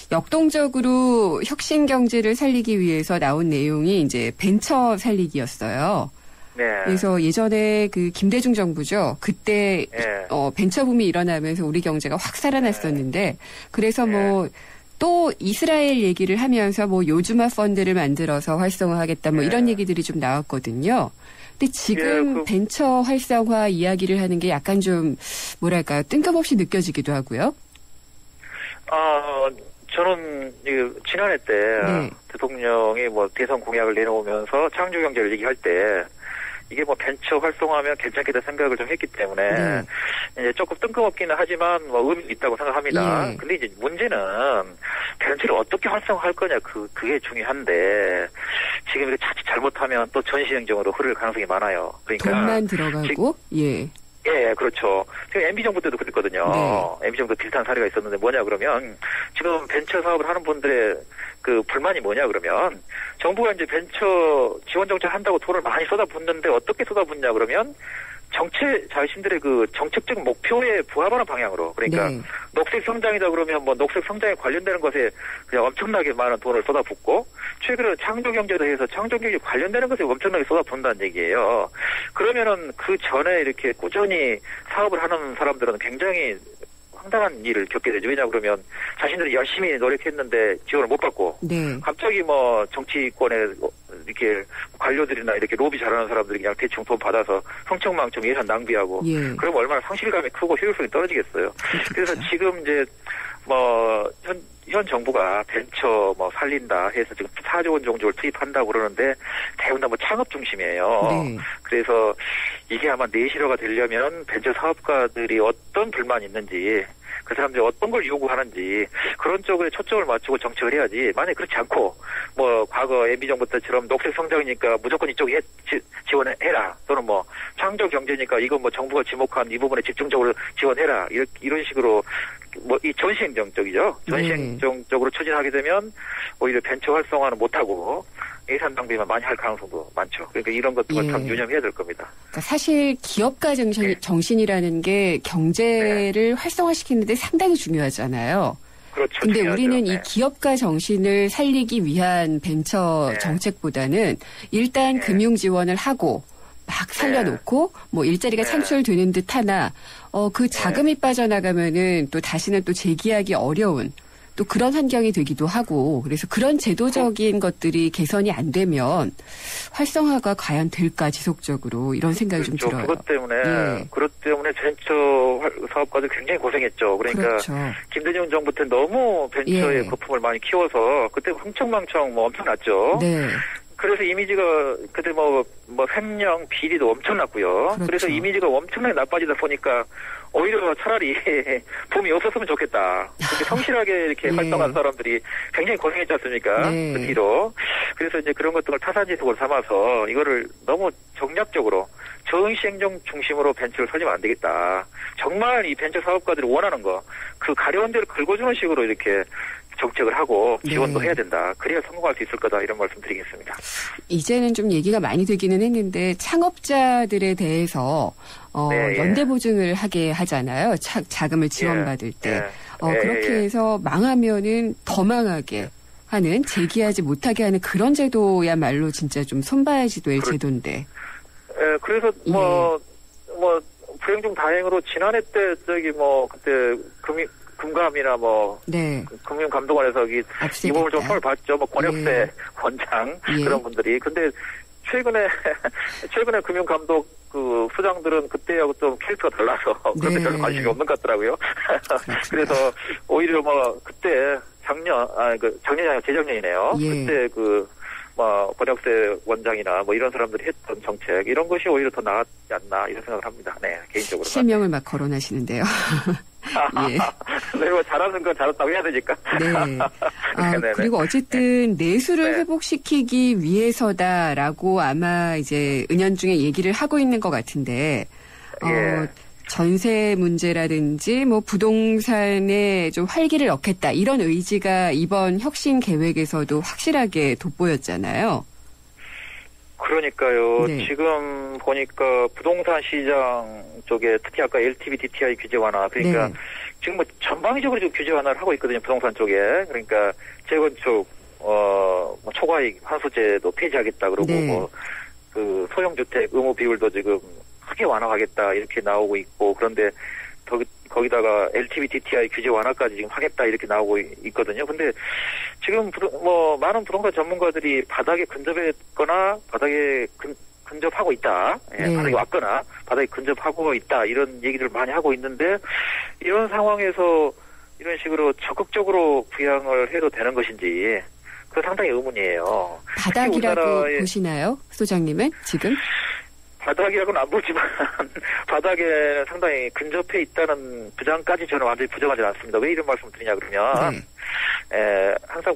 역동적으로 혁신 경제를 살리기 위해서 나온 내용이 이제 벤처 살리기였어요. 네. 그래서 예전에 그 김대중 정부죠. 그때 네. 벤처붐이 일어나면서 우리 경제가 확 살아났었는데 그래서 뭐 또 이스라엘 얘기를 하면서 뭐 요주마 펀드를 만들어서 활성화하겠다 뭐 이런 얘기들이 좀 나왔거든요. 근데 지금 벤처 활성화 이야기를 하는 게 약간 좀 뭐랄까요 뜬금없이 느껴지기도 하고요. 저는 지난해 때 대통령이 뭐 대선 공약을 내놓으면서 창조 경제를 얘기할 때 이게 뭐 벤처 활성화하면 괜찮겠다 생각을 좀 했기 때문에 이제 조금 뜬금없기는 하지만 뭐 의미 있다고 생각합니다. 근데 이제 문제는 벤처를 어떻게 활성화할 거냐 그게 중요한데 지금 이렇게 자칫 잘못하면 또 전시행정으로 흐를 가능성이 많아요. 그러니까 돈만 들어가고 예, 그렇죠. 지금 MB 정부 때도 그랬거든요. MB 정부 비슷한 사례가 있었는데 뭐냐 그러면 지금 벤처 사업을 하는 분들의 그 불만이 뭐냐 그러면 정부가 이제 벤처 지원 정책 한다고 돈을 많이 쏟아붓는데 어떻게 쏟아붓냐 그러면 자신들의 그 정책적 목표에 부합하는 방향으로 그러니까 녹색 성장이다 그러면 뭐 녹색 성장에 관련되는 것에 그냥 엄청나게 많은 돈을 쏟아붓고 최근에 창조 경제도 해서 창조 경제 관련되는 것에 엄청나게 쏟아붓는다는 얘기예요. 그러면은 그 전에 이렇게 꾸준히 사업을 하는 사람들은 굉장히 황당한 일을 겪게 되죠. 왜냐 그러면 자신들이 열심히 노력했는데 지원을 못 받고 갑자기 뭐 정치권에 이렇게 관료들이나 이렇게 로비 잘하는 사람들이 그냥 대충 돈 받아서 흥청망청 예산 낭비하고 그럼 얼마나 상실감이 크고 효율성이 떨어지겠어요. 그래서 지금 이제 뭐 현 정부가 벤처 뭐 살린다 해서 지금 4조 원 정도를 투입한다고 그러는데 대부분 다 뭐 창업 중심이에요. 그래서 이게 아마 내실화가 되려면 벤처 사업가들이 어떤 불만이 있는지 그 사람들이 어떤 걸 요구하는지 그런 쪽에 초점을 맞추고 정책을 해야지. 만약에 그렇지 않고 뭐 과거 MB 정부 때처럼 녹색 성장이니까 무조건 이쪽에 지원해라 또는 뭐 창조 경제니까 이건 뭐 정부가 지목한 이 부분에 집중적으로 지원해라 이런 식으로 뭐 이 전시행정 쪽이죠. 전시행정 쪽으로 추진하게 되면 오히려 벤처 활성화는 못하고 예산 낭비만 많이 할 가능성도 많죠. 그러니까 이런 것도 참 유념해야 될 겁니다. 그러니까 사실 기업가 정신이라는 게 경제를 활성화시키는데 상당히 중요하잖아요. 그렇죠. 근데 중요하죠. 우리는 이 기업가 정신을 살리기 위한 벤처 정책보다는 일단 금융 지원을 하고 막 살려놓고 뭐 일자리가 창출되는 듯 하나 그 자금이 빠져나가면은 또 다시는 또 재기하기 어려운 또 그런 환경이 되기도 하고 그래서 그런 제도적인 것들이 개선이 안 되면 활성화가 과연 될까 지속적으로 이런 생각이 좀 들어요. 그것 때문에 벤처 사업가들 굉장히 고생했죠. 그러니까 김대중 정부 때 너무 벤처의 거품을 많이 키워서 그때 흥청망청 뭐 엄청났죠. 그래서 이미지가 그때 뭐 횡령 비리도 엄청났고요. 그래서 이미지가 엄청나게 나빠지다 보니까 오히려 차라리 붐이 없었으면 좋겠다. 그렇게 성실하게 이렇게 활동한 사람들이 굉장히 고생했지 않습니까? 그 뒤로. 그래서 이제 그런 것들을 타산지석으로 삼아서 이거를 너무 정략적으로 전시행정 중심으로 벤처를 살리면 안 되겠다. 정말 이 벤처 사업가들이 원하는 거, 그 가려운 데를 긁어주는 식으로 이렇게 정책을 하고 지원도 해야 된다. 그래야 성공할 수 있을 거다. 이런 말씀 드리겠습니다. 이제는 좀 얘기가 많이 되기는 했는데 창업자들에 대해서 연대 보증을 하게 하잖아요. 자금을 지원받을 때. 그렇게 해서 망하면은 더 망하게 하는 재기하지 못하게 하는 그런 제도야말로 진짜 좀 손봐야지 될 제도인데. 그래서 불행 중 다행으로 지난해 때 그때 금감이나 금융감독원에서 이 부분을 좀 손을 봤죠. 권혁세 원장 그런 분들이. 근데 최근에 금융감독 그 수장들은 그때하고 좀 캐릭터가 달라서 그런데 별로 관심이 없는 것 같더라고요. 그래서 오히려 그때 작년이 아니라 재작년이네요. 그때 권혁세 원장이나 이런 사람들이 했던 정책 이런 것이 오히려 더 나았지 않나 이런 생각을 합니다. 네, 개인적으로. 실명을 막 거론하시는데요. 네, 잘하는 건 잘했다고 해야 되니까. 그리고 어쨌든 내수를 회복시키기 위해서다라고 아마 이제 은연중에 얘기를 하고 있는 것 같은데, 전세 문제라든지 부동산에 좀 활기를 넣겠다 이런 의지가 이번 혁신 계획에서도 확실하게 돋보였잖아요. 그러니까요. 지금 보니까 부동산 시장 쪽에 특히 아까 LTV, DTI 규제 완화 그러니까 지금 전방위적으로 지금 규제 완화를 하고 있거든요. 부동산 쪽에. 그러니까 재건축 초과이익 환수제도 폐지하겠다 그러고 그 소형주택 의무 비율도 지금 크게 완화하겠다 이렇게 나오고 있고 그런데 거기다가 LTV DTI 규제 완화까지 지금 하겠다 이렇게 나오고 있거든요. 근데 지금 많은 부동산 전문가들이 바닥에 근접했거나 바닥에 근접하고 있다. 예, 바닥에 왔거나 바닥에 근접하고 있다. 이런 얘기를 많이 하고 있는데 이런 상황에서 이런 식으로 적극적으로 부양을 해도 되는 것인지 그 상당히 의문이에요. 바닥이라고 보시나요? 소장님은 지금? 바닥이라고는 안 보지만 바닥에 상당히 근접해 있다는 부장까지 저는 완전히 부정하지 않습니다. 왜 이런 말씀을 드리냐 그러면 항상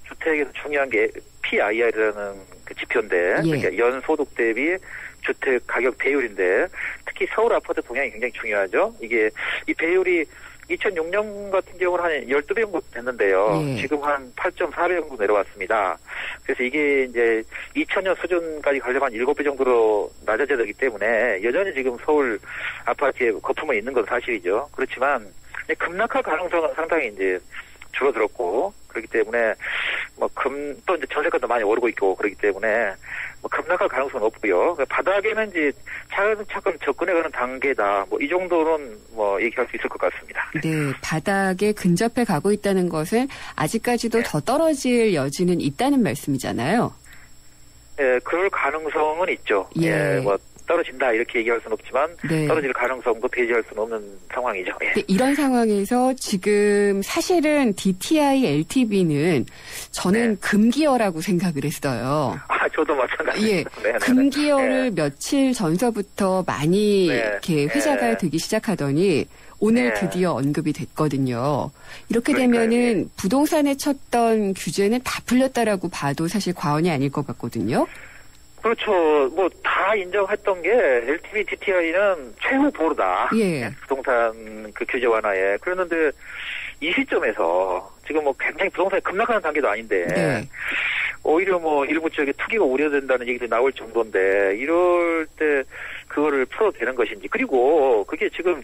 주택에서 중요한 게 PIR이라는 그 지표인데 그러니까 연소득 대비 주택 가격 배율인데 특히 서울 아파트 동향이 굉장히 중요하죠. 이게 이 배율이 2006년 같은 경우는 한 12배 정도 됐는데요. 지금 한 8.4배 정도 내려왔습니다. 그래서 이게 이제 2000년 수준까지 가려면 한 7배 정도로 낮아져야 되기 때문에 여전히 지금 서울 아파트에 거품은 있는 건 사실이죠. 그렇지만 급락할 가능성은 상당히 이제 줄어들었고 그렇기 때문에 또 이제 전세가도 많이 오르고 있고 그렇기 때문에 급락할 가능성은 없고요. 바닥에는 이제 차근차근 접근해가는 단계다. 이 정도는 얘기할 수 있을 것 같습니다. 네, 바닥에 근접해 가고 있다는 것은 아직까지도 더 떨어질 여지는 있다는 말씀이잖아요. 네, 그럴 가능성은 있죠. 떨어진다 이렇게 얘기할 수는 없지만 떨어질 가능성도 배제할 수는 없는 상황이죠. 이런 상황에서 지금 사실은 DTI, LTV는 저는 금기어라고 생각을 했어요. 저도 마찬가지입니다. 금기어를 며칠 전서부터 많이 이렇게 회자가 되기 시작하더니 오늘 드디어 언급이 됐거든요. 이렇게 되면은 부동산에 쳤던 규제는 다 풀렸다라고 봐도 사실 과언이 아닐 것 같거든요. 그렇죠. 다 인정했던 게 LTV DTI는 최후 보루다. 부동산 그 규제 완화에. 그랬는데 이 시점에서 지금 굉장히 부동산이 급락하는 단계도 아닌데 오히려 일부 지역에 투기가 우려된다는 얘기도 나올 정도인데 이럴 때 그거를 풀어도 되는 것인지 그리고 그게 지금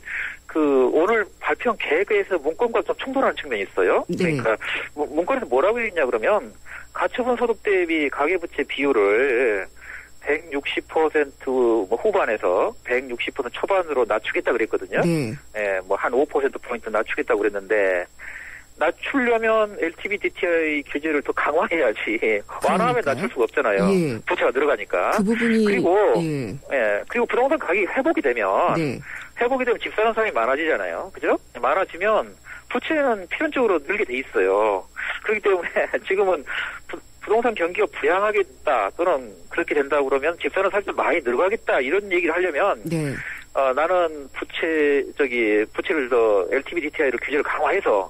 오늘 발표한 계획에서 문건과 좀 충돌하는 측면이 있어요. 그러니까 문건에서 뭐라고 했냐 그러면 가처분 소득 대비 가계부채 비율을 160% 후반에서 160% 초반으로 낮추겠다 그랬거든요. 한 5%포인트 낮추겠다고 그랬는데, 낮추려면 LTV DTI 규제를 더 강화해야지. 완화하면 낮출 수가 없잖아요. 부채가 늘어가니까. 그 부분이. 그리고 부동산 가격이 회복이 되면 집 사는 사람이 많아지잖아요. 그죠? 많아지면 부채는 필연적으로 늘게 돼 있어요. 그렇기 때문에 지금은 부동산 경기가 부양하겠다 또는 그렇게 된다고 그러면 집사는 살짝 많이 늘어가겠다 이런 얘기를 하려면 나는 부채를 더 LTV DTI를 규제를 강화해서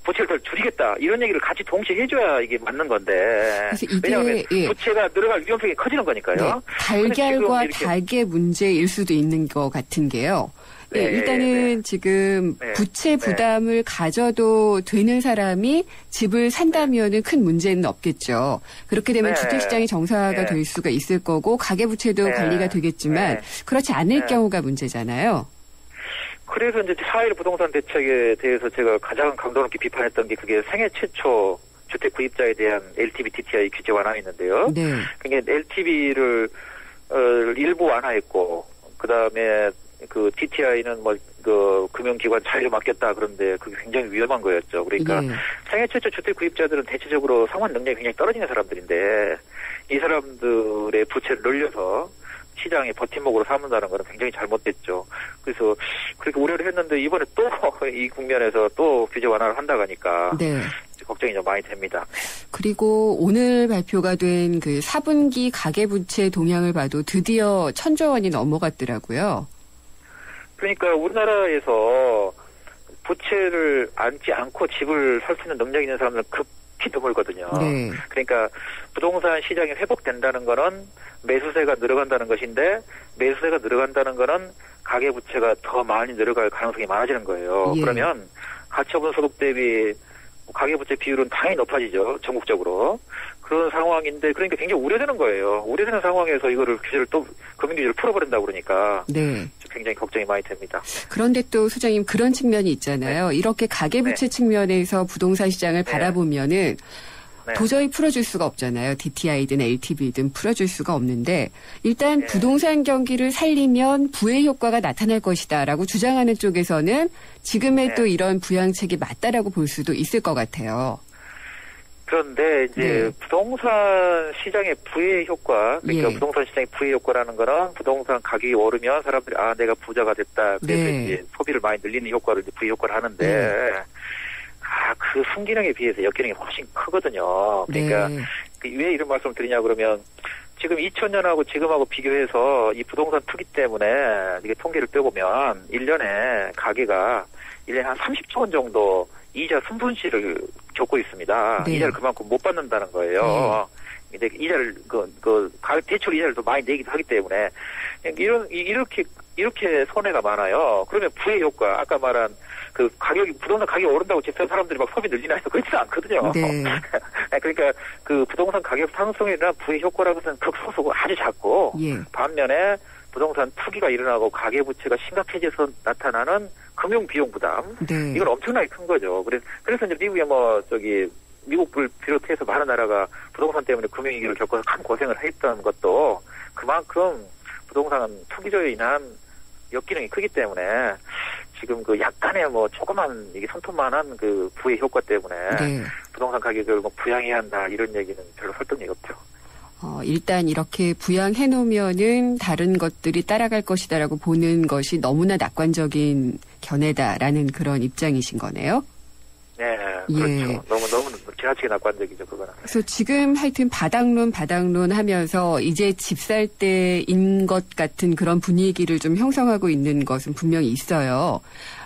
부채를 더 줄이겠다 이런 얘기를 같이 동시에 해줘야 이게 맞는 건데 왜냐하면 부채가 늘어갈 위험성이 커지는 거니까요. 달걀과 닭의 문제일 수도 있는 것 같은 게요. 일단은 지금 부채 부담을 가져도 되는 사람이 집을 산다면은 큰 문제는 없겠죠. 그렇게 되면 주택시장이 정상화가 될 수가 있을 거고 가계부채도 관리가 되겠지만 그렇지 않을 경우가 문제잖아요. 그래서 이제 4.1 부동산 대책에 대해서 제가 가장 강도 높게 비판했던 게 그게 생애 최초 주택 구입자에 대한 LTV DTI 규제 완화였는데요. 그러니까 LTV를 일부 완화했고 그다음에 그 DTI는 금융기관 자유로 맡겼다 그런데 그게 굉장히 위험한 거였죠. 그러니까 생애 최초 주택 구입자들은 대체적으로 상환 능력이 굉장히 떨어지는 사람들인데 이 사람들의 부채를 늘려서 시장의 버팀목으로 삼는다는 거는 굉장히 잘못됐죠. 그래서 그렇게 우려를 했는데 이번에 또 이 국면에서 또 규제 완화를 한다고 하니까 걱정이 좀 많이 됩니다. 그리고 오늘 발표가 된 그 4분기 가계부채 동향을 봐도 드디어 1,000조 원이 넘어갔더라고요. 그러니까 우리나라에서 부채를 안지 않고 집을 살 수 있는 능력이 있는 사람들은 급히 드물거든요. 그러니까 부동산 시장이 회복된다는 거는 매수세가 늘어간다는 것인데 매수세가 늘어간다는 거는 가계부채가 더 많이 늘어갈 가능성이 많아지는 거예요. 그러면 가처분 소득 대비 가계부채 비율은 당연히 높아지죠. 전국적으로. 그런 상황인데 그러니까 굉장히 우려되는 거예요. 우려되는 상황에서 이거를 규제를 또 금융규제를 풀어버린다고 그러니까 굉장히 걱정이 많이 됩니다. 그런데 또 소장님 그런 측면이 있잖아요. 이렇게 가계부채 측면에서 부동산 시장을 바라보면은 네. 도저히 풀어줄 수가 없잖아요. DTI든 LTV든 풀어줄 수가 없는데 일단 네. 부동산 경기를 살리면 부의 효과가 나타날 것이다라고 주장하는 쪽에서는 지금의 네. 또 이런 부양책이 맞다라고 볼 수도 있을 것 같아요. 그런데 이제 네. 부동산 시장의 부의 효과, 그러니까 예. 부동산 시장의 부의 효과라는 거는 부동산 가격이 오르면 사람들이 내가 부자가 됐다. 그래서 네. 이제 소비를 많이 늘리는 효과를 이제 부의 효과를 하는데 그 순기능에 비해서 역기능이 훨씬 크거든요. 그러니까 네. 왜 이런 말씀을 드리냐 그러면 지금 2000년하고 지금하고 비교해서 이 부동산 투기 때문에 이게 통계를 빼보면 1년에 가계가 1년에 한 30조 원 정도 이자 순손실을 겪고 있습니다. 네. 이자를 그만큼 못 받는다는 거예요. 근데 이자를 대출 이자를 또 많이 내기도 하기 때문에 이렇게 손해가 많아요. 그러면 부의 효과, 아까 말한 그 부동산 가격이 오른다고 집사 사람들이 막 소비 늘리나 해서 그렇지 않거든요. 네. 그러니까 그 부동산 가격 상승이나 부의 효과라는 것은 극소수고 아주 작고 예. 반면에 부동산 투기가 일어나고 가계부채가 심각해져서 나타나는 금융 비용 부담, 네. 이건 엄청나게 큰 거죠. 그래서 이제 미국을 비롯해서 많은 나라가 부동산 때문에 금융위기를 겪어서 큰 고생을 했던 것도 그만큼 부동산 투기조에 인한 역기능이 크기 때문에 지금 그 약간의 조그만 이게 손톱만한 그 부의 효과 때문에 네. 부동산 가격을 부양해야 한다 이런 얘기는 별로 설득력이 없죠. 일단 이렇게 부양해 놓으면은 다른 것들이 따라갈 것이다라고 보는 것이 너무나 낙관적인 견해다라는 그런 입장이신 거네요. 네, 예. 그렇죠. 너무 지나치게 낙관적이죠, 그거는. 그래서 지금 하여튼 바닥론 하면서 이제 집 살 때인 것 같은 그런 분위기를 좀 형성하고 있는 것은 분명히 있어요.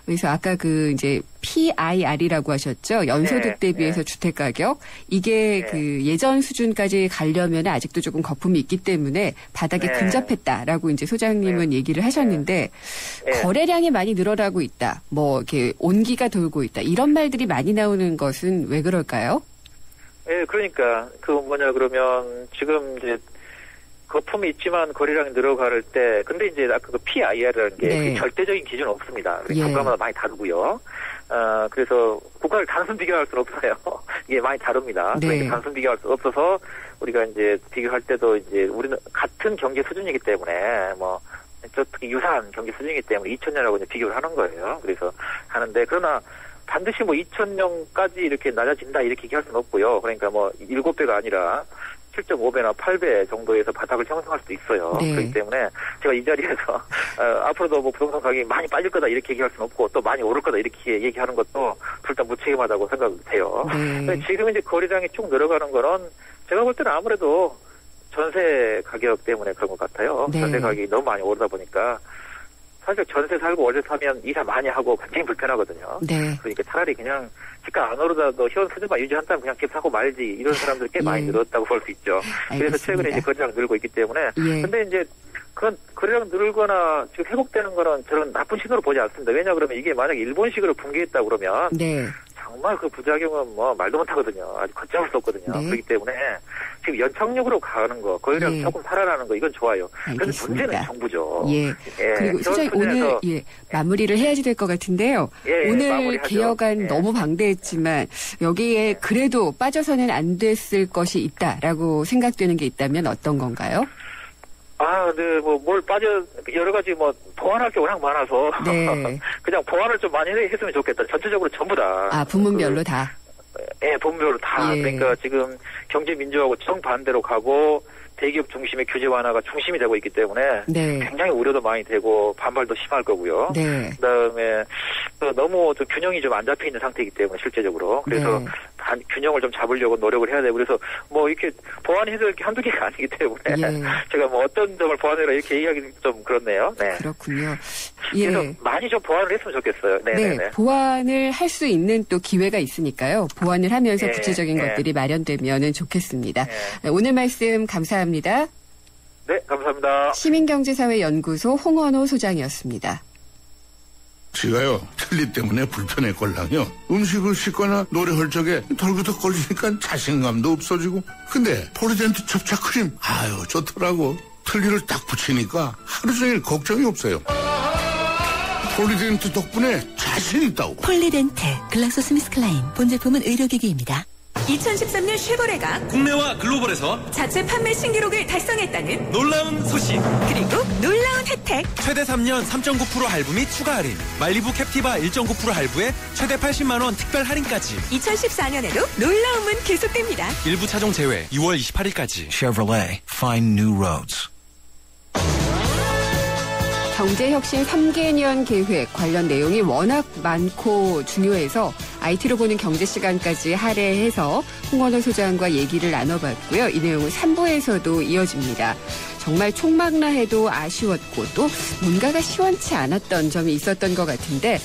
그래서 아까 이제 PIR이라고 하셨죠. 연소득 대비해서 주택가격. 이게 네. 예전 수준까지 가려면 아직도 조금 거품이 있기 때문에 바닥에 네. 근접했다라고 이제 소장님은 얘기를 하셨는데 거래량이 많이 늘어나고 있다. 이렇게 온기가 돌고 있다. 이런 말들이 많이 나오는 것은 왜 그럴까요? 예, 그러니까 그러면 지금 이제 거품이 있지만 거래량이 늘어갈 때, 근데 이제 아까 그 PIR이라는 게 네. 절대적인 기준은 없습니다. 예. 국가마다 많이 다르고요. 그래서 국가를 단순 비교할 수는 없어요. 이게 많이 다릅니다. 네. 그러니까 단순 비교할 수 없어서 우리가 이제 비교할 때도 이제 우리는 같은 경제 수준이기 때문에 특히 유사한 경제 수준이기 때문에 2000년하고 이제 비교를 하는 거예요. 그래서 하는데 그러나 반드시 2000년까지 이렇게 낮아진다 이렇게 얘기할 수는 없고요. 그러니까 7배가 아니라 7.5배나 8배 정도에서 바닥을 형성할 수도 있어요. 네. 그렇기 때문에 제가 이 자리에서 앞으로도 부동산 가격이 많이 빠질 거다 이렇게 얘기할 수는 없고 또 많이 오를 거다 이렇게 얘기하는 것도 둘 다 무책임하다고 생각돼요. 네. 지금 이제 거래량이 쭉 늘어가는 거는 제가 볼 때는 아무래도 전세 가격 때문에 그런 것 같아요. 네. 전세 가격이 너무 많이 오르다 보니까 사실 전세 살고 월세 사면 이사 많이 하고 굉장히 불편하거든요. 네. 그러니까 차라리 그냥 집값 안 오르다도 현 수준만 유지한다면 그냥 집 사고 말지 이런 사람들이 꽤 많이 늘었다고 볼 수 있죠. 그래서 최근에 이제 거래량 늘고 있기 때문에 근데 이제 그건 거래량 늘거나 지금 회복되는 거는 저는 나쁜 신호로 보지 않습니다. 왜냐 그러면 이게 만약 일본식으로 붕괴했다 그러면 네. 정말 그 부작용은 말도 못하거든요. 아직 걷잡을 수 없거든요. 네. 그렇기 때문에 지금 연착륙으로 가는 거, 거래량 조금 살아나는 거 이건 좋아요. 그래서 문제는 정부죠. 예. 그리고 소장님 오늘 마무리를 해야지 될 것 같은데요. 오늘 개혁안 너무 방대했지만 여기에 그래도 빠져서는 안 됐을 것이 있다라고 생각되는 게 있다면 어떤 건가요? 네, 여러 가지 보완할 게 워낙 많아서. 네. 그냥 보완을 좀 많이 했으면 좋겠다. 전체적으로 전부 다. 부문별로 다. 예, 부문별로 다. 예. 그러니까 지금 경제 민주화하고 정반대로 가고 대기업 중심의 규제 완화가 중심이 되고 있기 때문에 네. 굉장히 우려도 많이 되고 반발도 심할 거고요. 네. 그다음에 너무 좀 균형이 좀 안 잡혀 있는 상태이기 때문에 실제적으로 그래서 균형을 좀 잡으려고 노력을 해야 되고 그래서 이렇게 보완해야 될 게 한두 개가 아니기 때문에 제가 어떤 점을 보완해라 이렇게 얘기하기 좀 그렇네요. 네. 그렇군요. 그래서 많이 좀 보완을 했으면 좋겠어요. 네. 보완을 할 수 있는 또 기회가 있으니까요. 보완을 하면서 구체적인 것들이 마련되면은 좋겠습니다. 오늘 말씀 감사합니다. 네, 감사합니다. 시민경제사회연구소 홍원호 소장이었습니다. 제가요 틀니 때문에 불편했걸랑요. 음식을 씻거나 노래할 적에 덜그덕 걸리니까 자신감도 없어지고 근데 폴리덴트 접착크림 좋더라고. 틀니를 딱 붙이니까 하루 종일 걱정이 없어요. 폴리덴트 덕분에 자신 있다고. 폴리덴트 글락소스미스클라인 본제품은 의료기기입니다. 2013년 쉐보레가 국내와 글로벌에서 자체 판매 신기록을 달성했다는 놀라운 소식. 그리고 놀라운 혜택. 최대 3년 3.9% 할부 및 추가 할인. 말리부 캡티바 1.9% 할부에 최대 80만 원 특별 할인까지. 2014년에도 놀라움은 계속됩니다. 일부 차종 제외 2월 28일까지. Chevrolet, find new roads. 경제혁신 3개년 계획 관련 내용이 워낙 많고 중요해서 IT로 보는 경제시간까지 할애해서 홍원호 소장과 얘기를 나눠봤고요. 이 내용은 3부에서도 이어집니다. 정말 촉망라해도 아쉬웠고 또 뭔가가 시원치 않았던 점이 있었던 것 같은데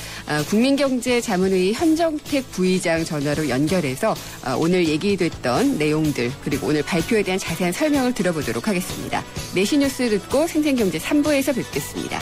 국민경제자문회의 현정택 부의장 전화로 연결해서 오늘 얘기됐던 내용들 그리고 오늘 발표에 대한 자세한 설명을 들어보도록 하겠습니다. 내시 뉴스 듣고 생생경제 3부에서 뵙겠습니다.